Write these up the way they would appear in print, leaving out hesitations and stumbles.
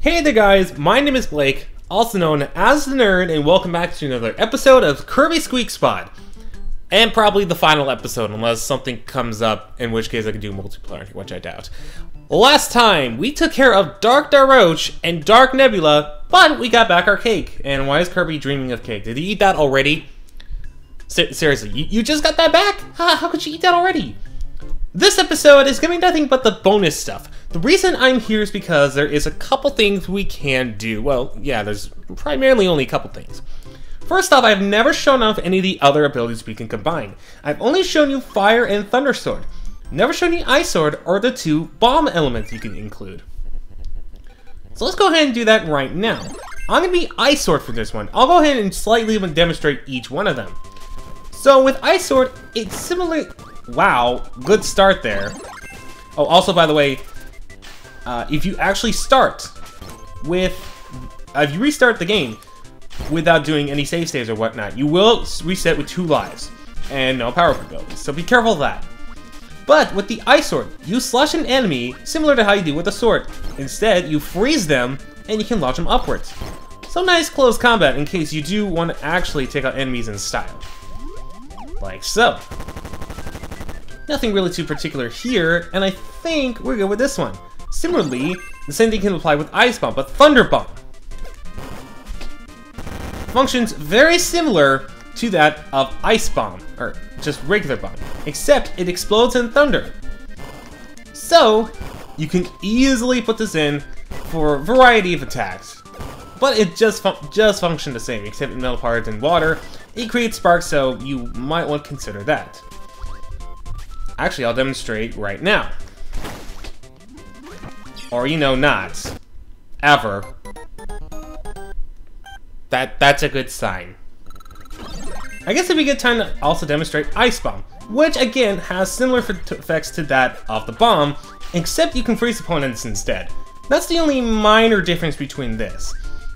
Hey there guys, my name is Blake, also known as the Nerd, and welcome back to another episode of Kirby Squeak Spot. And probably the final episode, unless something comes up, in which case I can do multiplayer, which I doubt. Last time, we took care of Dark Daroche and Dark Nebula, but we got back our cake. And why is Kirby dreaming of cake? Did he eat that already? Seriously, you just got that back? How could you eat that already? This episode is gonna be nothing but the bonus stuff. The reason I'm here is because there is a couple things we can do. Well, yeah, there's primarily only a couple things. First off, I've never shown off any of the other abilities we can combine. I've only shown you Fire and Thunder Sword. Never shown you Ice Sword or the two bomb elements you can include. So let's go ahead and do that right now. I'm gonna be Ice Sword for this one. I'll go ahead and slightly demonstrate each one of them. So with Ice Sword, it's similar. Wow, good start there. Oh, also by the way, if you actually start with, if you restart the game without doing any save states or whatnot, you will reset with 2 lives and no power abilities, so be careful of that. But with the Ice Sword, you slash an enemy similar to how you do with the sword. Instead, you freeze them and you can launch them upwards. So nice close combat in case you do want to actually take out enemies in style. Like so. Nothing really too particular here, and I think we're good with this one. Similarly, the same thing can apply with Ice Bomb, but Thunder Bomb functions very similar to that of Ice Bomb, or just regular bomb, except it explodes in thunder. So, you can easily put this in for a variety of attacks, but it just functions the same, except in metal parts and water. It creates sparks, so you might want to consider that. Actually, I'll demonstrate right now. Or, you know, not. Ever. That's a good sign. I guess it'd be a good time to also demonstrate Ice Bomb, which again has similar effects to that of the bomb, except you can freeze opponents instead. That's the only minor difference between this.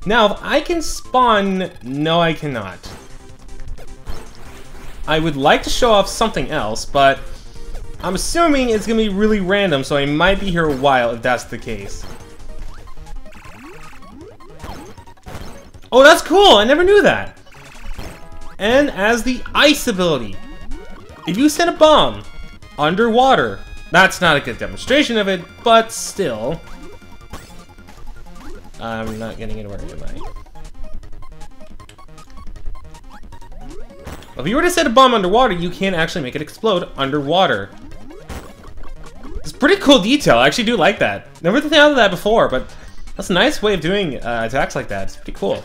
Now, if I can spawn, no I cannot. I would like to show off something else, but I'm assuming it's gonna be really random, so I might be here a while if that's the case. Oh, that's cool! I never knew that! And as the Ice ability, if you set a bomb underwater, that's not a good demonstration of it, but still. I'm not getting anywhere, am I? If you were to set a bomb underwater, you can actually make it explode underwater. It's pretty cool detail. I actually do like that. Never thought of that before, but that's a nice way of doing attacks like that. It's pretty cool.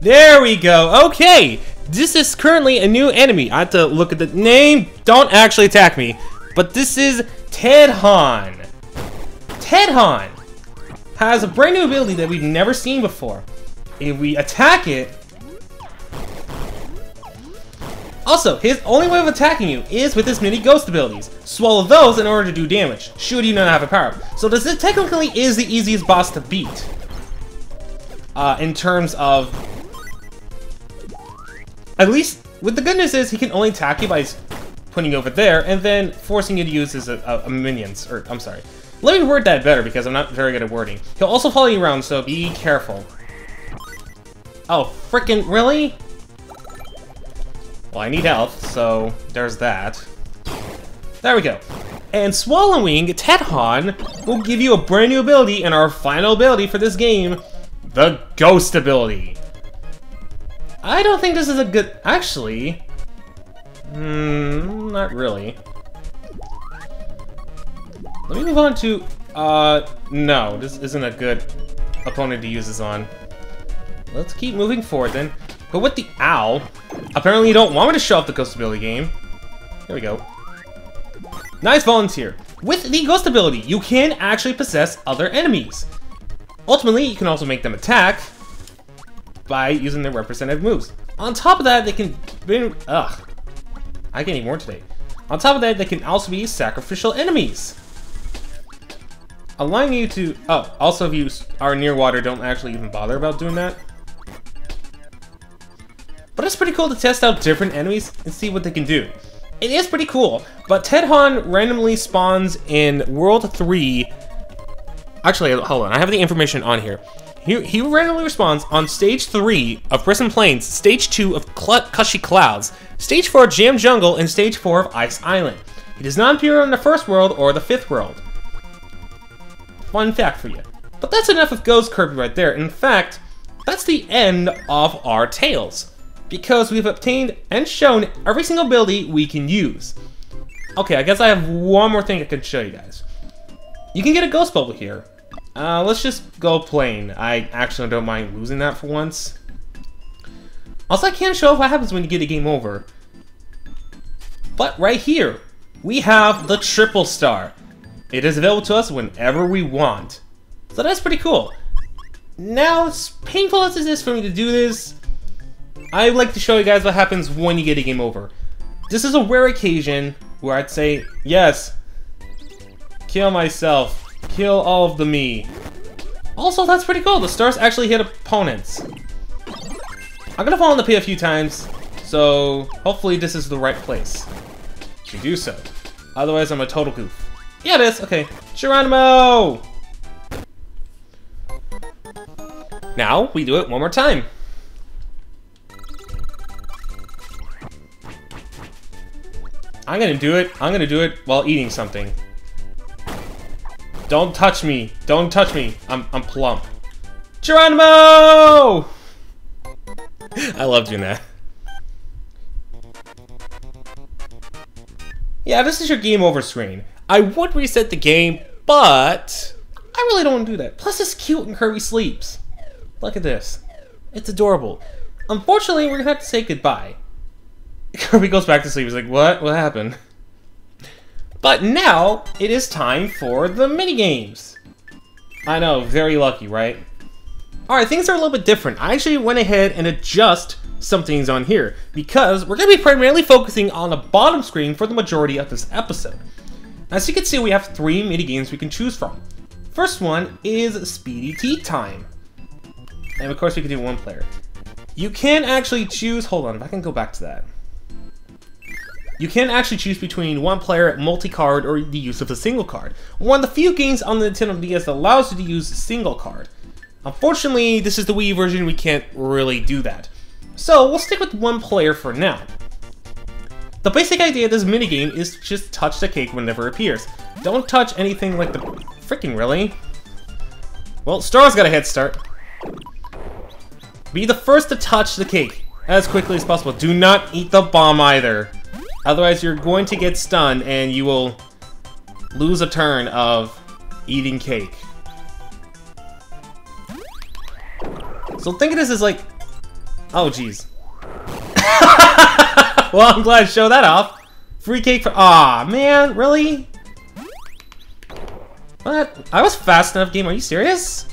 There we go. Okay, this is currently a new enemy. I have to look at the name. Don't actually attack me. But this is Tedhon. Tedhon has a brand new ability that we've never seen before. If we attack it, also, his only way of attacking you is with his mini ghost abilities. Swallow those in order to do damage, should you not have a power-up. So this technically is the easiest boss to beat. In terms of... At least, with the good news is he can only attack you by putting you over there, and then forcing you to use his minions. Or, I'm sorry. Let me word that better, because I'm not very good at wording. He'll also follow you around, so be careful. Oh, frickin' really? Well, I need health, so there's that. There we go. And swallowing Tedhon will give you a brand new ability, and our final ability for this game, the Ghost ability. I don't think this is a good... Actually... not really. Let me move on to... no, this isn't a good opponent to use this on. Let's keep moving forward then. But with the owl, apparently you don't want me to show off the Ghost ability game. Here we go. Nice volunteer. With the Ghost ability, you can actually possess other enemies. Ultimately, you can also make them attack by using their representative moves. On top of that, they can... I can't eat more today. On top of that, they can also be sacrificial enemies, allowing you to... Oh, also if you are near water, don't actually even bother about doing that. But it's pretty cool to test out different enemies and see what they can do. It is pretty cool, but Tedhon randomly spawns in World 3 Actually, hold on. I have the information on here. He randomly responds on Stage 3 of Prison Plains, Stage 2 of Cushy Clouds, Stage 4 Jam Jungle, and Stage 4 of Ice Island. He does not appear on the first world or the fifth world. Fun fact for you. But that's enough of Ghost Kirby right there. In fact, that's the end of our tales, because we've obtained and shown every single ability we can use. Okay, I guess I have one more thing I can show you guys. You can get a Ghost Bubble here. Let's just go plain. I actually don't mind losing that for once. Also, I can't show what happens when you get a game over. But right here, we have the Triple Star. It is available to us whenever we want. So that's pretty cool. Now, as painful as it is for me to do this, I'd like to show you guys what happens when you get a game over. This is a rare occasion where I'd say, yes, kill myself. Kill all of the me. Also, that's pretty cool. The stars actually hit opponents. I'm gonna fall in the pit a few times, so hopefully this is the right place to do so. Otherwise, I'm a total goof. Yeah, it is. Okay. Geronimo! Now, we do it one more time. I'm gonna do it while eating something. Don't touch me. Don't touch me. I'm plump. Geronimo! I love doing that. Yeah, this is your game over screen. I would reset the game, but I really don't want to do that. Plus, it's cute and Kirby sleeps. Look at this. It's adorable. Unfortunately, we're gonna have to say goodbye. Kirby goes back to sleep. He's like, what? What happened? But now, it is time for the minigames. I know, very lucky, right? Alright, things are a little bit different. I actually went ahead and adjust some things on here, because we're going to be primarily focusing on the bottom screen for the majority of this episode. As you can see, we have 3 minigames we can choose from. First one is Speedy Tea Time. And of course, we can do 1 player. You can actually choose, hold on, if I can go back to that. You can actually choose between 1 player, multi-card, or the use of a single card. One of the few games on the Nintendo DS that allows you to use single card. Unfortunately, this is the Wii version, we can't really do that. So, we'll stick with 1 player for now. The basic idea of this minigame is to just touch the cake whenever it appears. Don't touch anything like the... Freaking really? Well, Star's got a head start. Be the first to touch the cake as quickly as possible. Do not eat the bomb either. Otherwise, you're going to get stunned and you will lose a turn of eating cake. So think of this as like... Oh, jeez. Well, I'm glad to show that off. Free cake for... Aw, man, really? What? I was fast enough, game. Are you serious?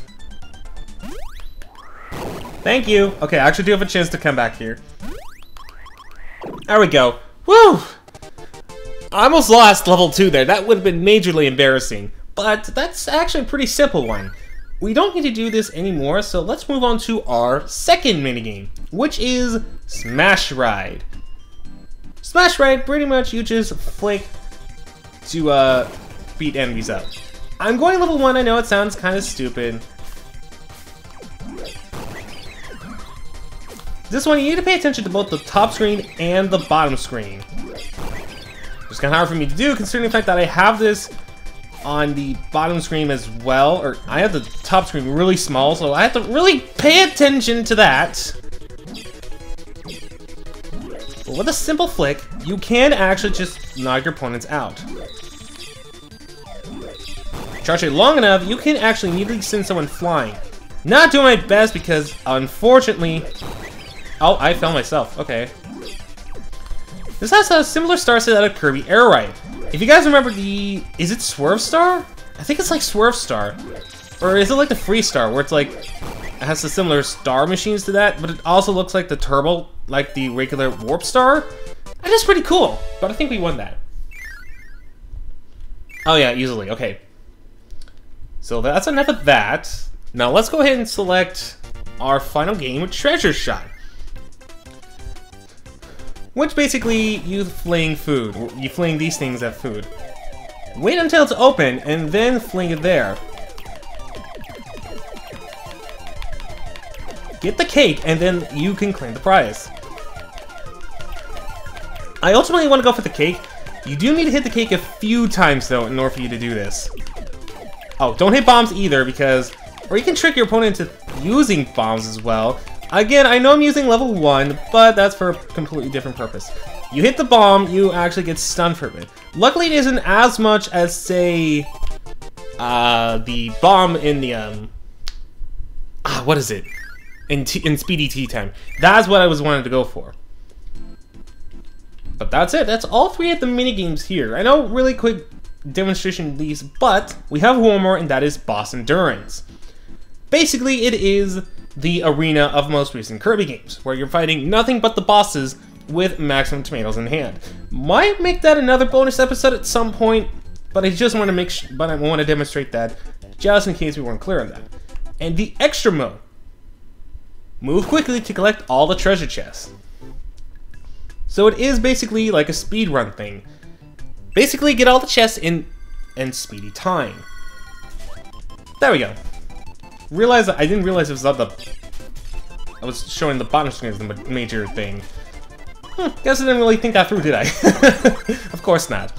Thank you. Okay, I actually do have a chance to come back here. There we go. Woo! I almost lost level 2 there. That would have been majorly embarrassing. But that's actually a pretty simple one. We don't need to do this anymore, so let's move on to our second minigame, which is Smash Ride. Smash Ride, pretty much you just flick to beat enemies up. I'm going level 1, I know it sounds kind of stupid. This one, you need to pay attention to both the top screen and the bottom screen. It's kind of hard for me to do, considering the fact that I have this on the bottom screen as well, or I have the top screen really small, so I have to really pay attention to that. But with a simple flick, you can actually just knock your opponents out. Charge it long enough, you can actually immediately send someone flying. Not doing my best because, unfortunately... Oh, I fell myself. Okay. This has a similar star set out of Kirby Air Ride. If you guys remember the... Is it Swerve Star? I think it's like Swerve Star. Or is it like the Free Star, where it's like... It has the similar star machines to that, but it also looks like the Turbo, like the regular Warp Star? That is pretty cool, but I think we won that. Oh yeah, easily. Okay. So that's enough of that. Now let's go ahead and select our final game, Treasure Shot. Which basically, you fling food. You fling these things at food. Wait until it's open, and then fling it there. get the cake, and then you can claim the prize. I ultimately want to go for the cake. You do need to hit the cake a few times, though, in order for you to do this. Oh, don't hit bombs either, because... Or you can trick your opponent into using bombs as well. Again, I know I'm using level 1, but that's for a completely different purpose. You hit the bomb, you actually get stunned for a bit. Luckily, it isn't as much as, say... the bomb in the, what is it? In Speedy Tea Time. That's what I was wanting to go for. But that's it. That's all 3 of the minigames here. I know, really quick demonstration of these, but we have one more, and that is Boss Endurance. Basically, it is the arena of most recent Kirby games, where you're fighting nothing but the bosses with maximum tomatoes in hand. Might make that another bonus episode at some point, but I just want to I want to demonstrate that just in case we weren't clear on that. And the extra mode. Move quickly to collect all the treasure chests. So it is basically like a speedrun thing. Basically get all the chests in speedy time. There we go. I didn't realize it was not the... I was showing the bottom screen as the major thing. Guess I didn't really think that through, did I? Of course not.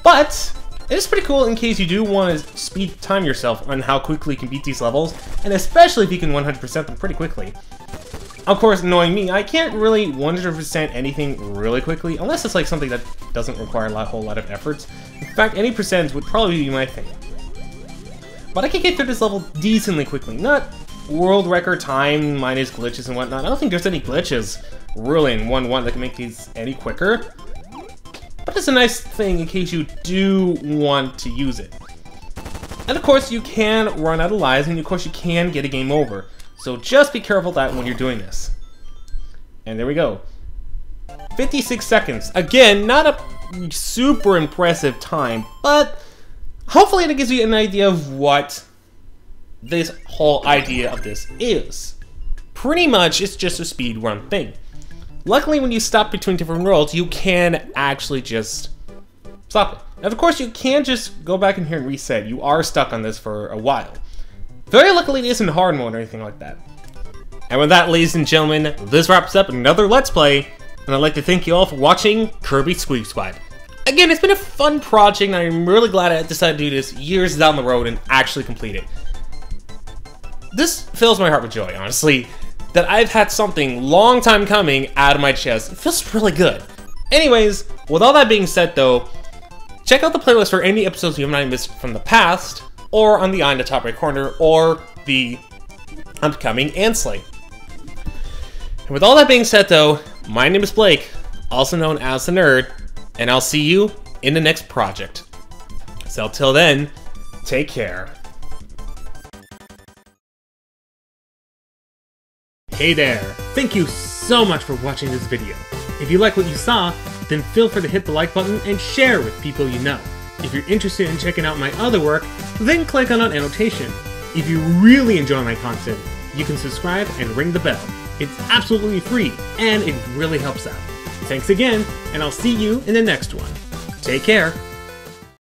But it is pretty cool in case you do want to speed time yourself on how quickly you can beat these levels, and especially if you can 100% them pretty quickly. Of course, knowing me, I can't really 100% anything really quickly, unless it's like something that doesn't require a whole lot of effort. In fact, any percentage would probably be my thing. But I can get through this level decently quickly. Not world record time minus glitches and whatnot. I don't think there's any glitches really in 1.1 that can make these any quicker. But it's a nice thing in case you do want to use it. And of course, you can run out of lives, and of course you can get a game over. So just be careful that when you're doing this. And there we go. 56 seconds. Again, not a super impressive time, but hopefully it gives you an idea of what this whole idea of this is. Pretty much, it's just a speedrun thing. Luckily, when you stop between different worlds, you can actually just stop it. And of course, you can just go back in here and reset. You are stuck on this for a while. Very luckily, it isn't hard mode or anything like that. And with that, ladies and gentlemen, this wraps up another Let's Play, and I'd like to thank you all for watching Kirby Squeak Squad. Again, it's been a fun project, and I'm really glad I decided to do this years down the road and actually complete it. This fills my heart with joy, honestly, that I've had something long time coming out of my chest. It feels really good. Anyways, with all that being said though, check out the playlist for any episodes you might have missed from the past, or on the eye in the top right corner, or the upcoming Ansley. And with all that being said though, my name is Blake, also known as the Nerd, and I'll see you in the next project. So till then, take care. Hey there! Thank you so much for watching this video. If you like what you saw, then feel free to hit the like button and share with people you know. If you're interested in checking out my other work, then click on an annotation. If you really enjoy my content, you can subscribe and ring the bell. It's absolutely free, and it really helps out. Thanks again, and I'll see you in the next one. Take care!